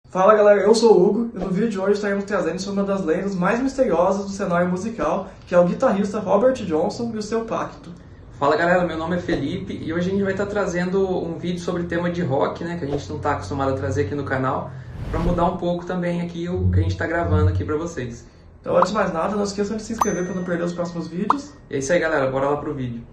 Fala galera, eu sou o Hugo e no vídeo de hoje estaremos trazendo sobre uma das lendas mais misteriosas do cenário musical, que é o guitarrista Robert Johnson e o seu pacto. Fala galera, meu nome é Felipe e hoje a gente vai estar trazendo um vídeo sobre tema de rock, né, que a gente não está acostumado a trazer aqui no canal, para mudar um pouco também aqui o que a gente está gravando aqui para vocês. Então antes de mais nada, não esqueçam de se inscrever para não perder os próximos vídeos. E é isso aí galera, bora lá pro vídeo.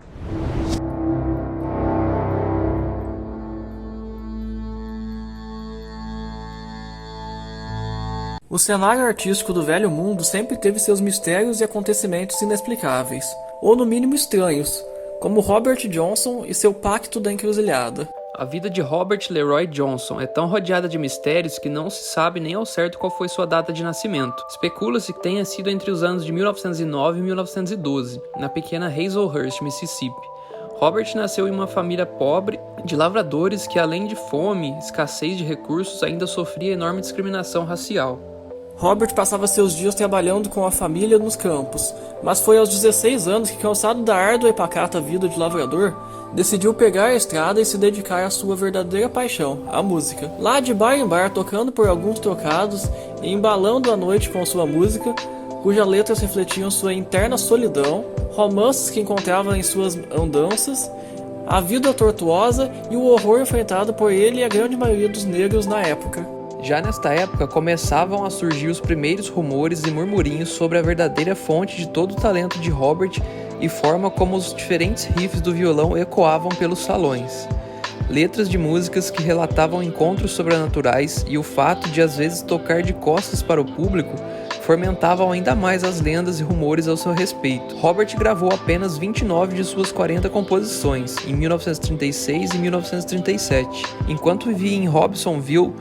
O cenário artístico do Velho Mundo sempre teve seus mistérios e acontecimentos inexplicáveis, ou no mínimo estranhos, como Robert Johnson e seu pacto da encruzilhada. A vida de Robert Leroy Johnson é tão rodeada de mistérios que não se sabe nem ao certo qual foi sua data de nascimento. Especula-se que tenha sido entre os anos de 1909 e 1912, na pequena Hazelhurst, Mississippi. Robert nasceu em uma família pobre de lavradores que, além de fome e escassez de recursos, ainda sofria enorme discriminação racial. Robert passava seus dias trabalhando com a família nos campos, mas foi aos 16 anos que, cansado da árdua e pacata vida de lavrador, decidiu pegar a estrada e se dedicar à sua verdadeira paixão, a música. Lá de bar em bar, tocando por alguns trocados e embalando a noite com sua música, cujas letras refletiam sua interna solidão, romances que encontrava em suas andanças, a vida tortuosa e o horror enfrentado por ele e a grande maioria dos negros na época. Já nesta época, começavam a surgir os primeiros rumores e murmurinhos sobre a verdadeira fonte de todo o talento de Robert e forma como os diferentes riffs do violão ecoavam pelos salões. Letras de músicas que relatavam encontros sobrenaturais e o fato de às vezes tocar de costas para o público fomentavam ainda mais as lendas e rumores ao seu respeito. Robert gravou apenas 29 de suas 40 composições, em 1936 e 1937. Enquanto vivia em Hobsonville,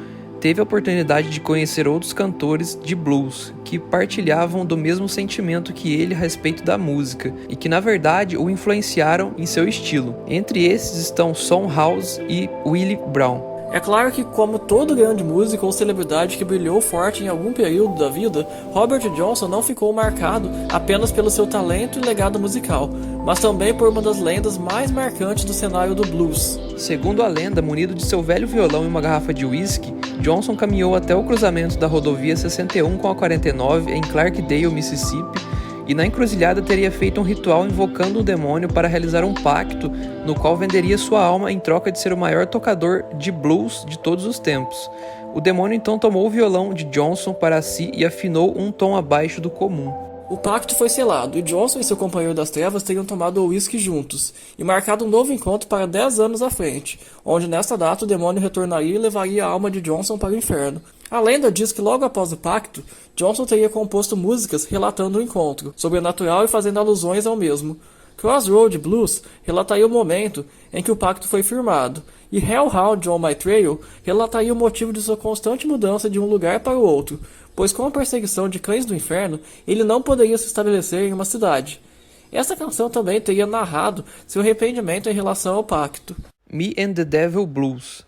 teve a oportunidade de conhecer outros cantores de blues que partilhavam do mesmo sentimento que ele a respeito da música e que na verdade o influenciaram em seu estilo. Entre esses estão Son House e Willie Brown. É claro que, como todo grande músico ou celebridade que brilhou forte em algum período da vida, Robert Johnson não ficou marcado apenas pelo seu talento e legado musical, mas também por uma das lendas mais marcantes do cenário do blues. Segundo a lenda, munido de seu velho violão e uma garrafa de uísque, Johnson caminhou até o cruzamento da rodovia 61 com a 49 em Clarkdale, Mississippi, e na encruzilhada teria feito um ritual invocando um demônio para realizar um pacto no qual venderia sua alma em troca de ser o maior tocador de blues de todos os tempos. O demônio então tomou o violão de Johnson para si e afinou um tom abaixo do comum. O pacto foi selado, e Johnson e seu companheiro das trevas teriam tomado o uísque juntos, e marcado um novo encontro para 10 anos à frente, onde nesta data o demônio retornaria e levaria a alma de Johnson para o inferno. A lenda diz que logo após o pacto, Johnson teria composto músicas relatando o encontro, sobrenatural e fazendo alusões ao mesmo. Crossroad Blues relataria o momento em que o pacto foi firmado, e Hellhound on My Trail relataria o motivo de sua constante mudança de um lugar para o outro, pois com a perseguição de cães do inferno, ele não poderia se estabelecer em uma cidade. Essa canção também teria narrado seu arrependimento em relação ao pacto. Me and the Devil Blues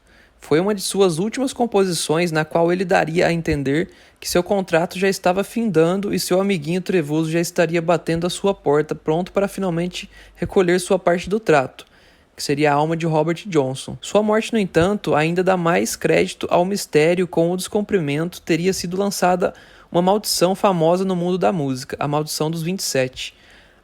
foi uma de suas últimas composições na qual ele daria a entender que seu contrato já estava findando e seu amiguinho trevoso já estaria batendo à sua porta, pronto para finalmente recolher sua parte do trato, que seria a alma de Robert Johnson. Sua morte, no entanto, ainda dá mais crédito ao mistério. Com o descumprimento teria sido lançada uma maldição famosa no mundo da música, a Maldição dos 27.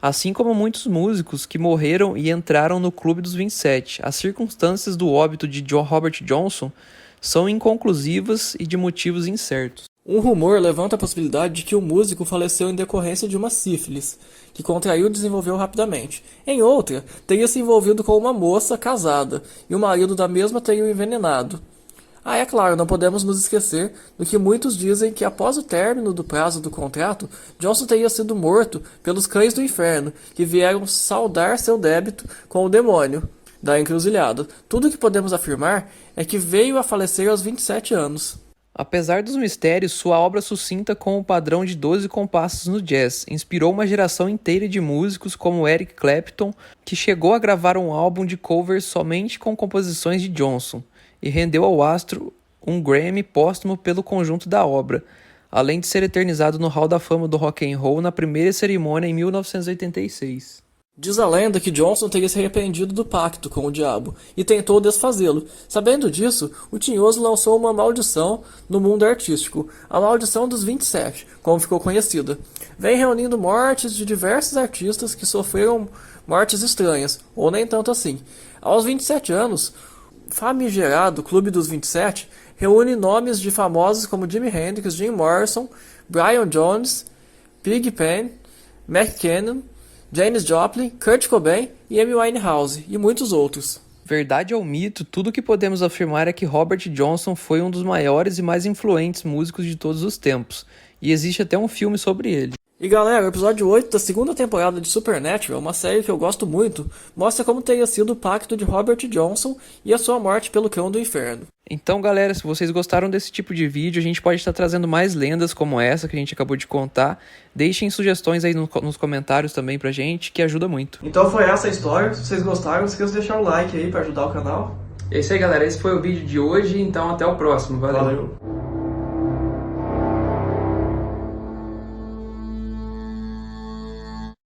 Assim como muitos músicos que morreram e entraram no Clube dos 27, as circunstâncias do óbito de Robert Johnson são inconclusivas e de motivos incertos. Um rumor levanta a possibilidade de que o músico faleceu em decorrência de uma sífilis, que contraiu e desenvolveu rapidamente. Em outra, teria se envolvido com uma moça casada, e o marido da mesma teria o envenenado. É claro, não podemos nos esquecer do que muitos dizem que após o término do prazo do contrato, Johnson teria sido morto pelos cães do inferno, que vieram saldar seu débito com o demônio da encruzilhada. Tudo o que podemos afirmar é que veio a falecer aos 27 anos. Apesar dos mistérios, sua obra sucinta com o padrão de 12 compassos no jazz inspirou uma geração inteira de músicos como Eric Clapton, que chegou a gravar um álbum de covers somente com composições de Johnson, e rendeu ao astro um Grammy póstumo pelo conjunto da obra, além de ser eternizado no Hall da Fama do Rock and Roll na primeira cerimônia em 1986. Diz a lenda que Johnson teria se arrependido do pacto com o diabo e tentou desfazê-lo. Sabendo disso, o tinhoso lançou uma maldição no mundo artístico, a Maldição dos 27, como ficou conhecida. Vem reunindo mortes de diversos artistas que sofreram mortes estranhas, ou nem tanto assim. Aos 27 anos, o famigerado Clube dos 27 reúne nomes de famosos como Jimi Hendrix, Jim Morrison, Brian Jones, Pig Pen, Mac Cannon, Janis Joplin, Kurt Cobain e Amy Winehouse, e muitos outros. Verdade ou mito, tudo o que podemos afirmar é que Robert Johnson foi um dos maiores e mais influentes músicos de todos os tempos, e existe até um filme sobre ele. E galera, o episódio 8 da segunda temporada de Supernatural, uma série que eu gosto muito, mostra como teria sido o pacto de Robert Johnson e a sua morte pelo cão do inferno. Então galera, se vocês gostaram desse tipo de vídeo, a gente pode estar trazendo mais lendas como essa que a gente acabou de contar. Deixem sugestões aí nos comentários também pra gente, que ajuda muito. Então foi essa a história, se vocês gostaram, não esqueça de deixar o like aí pra ajudar o canal. É isso aí galera, esse foi o vídeo de hoje, então até o próximo, valeu. Valeu.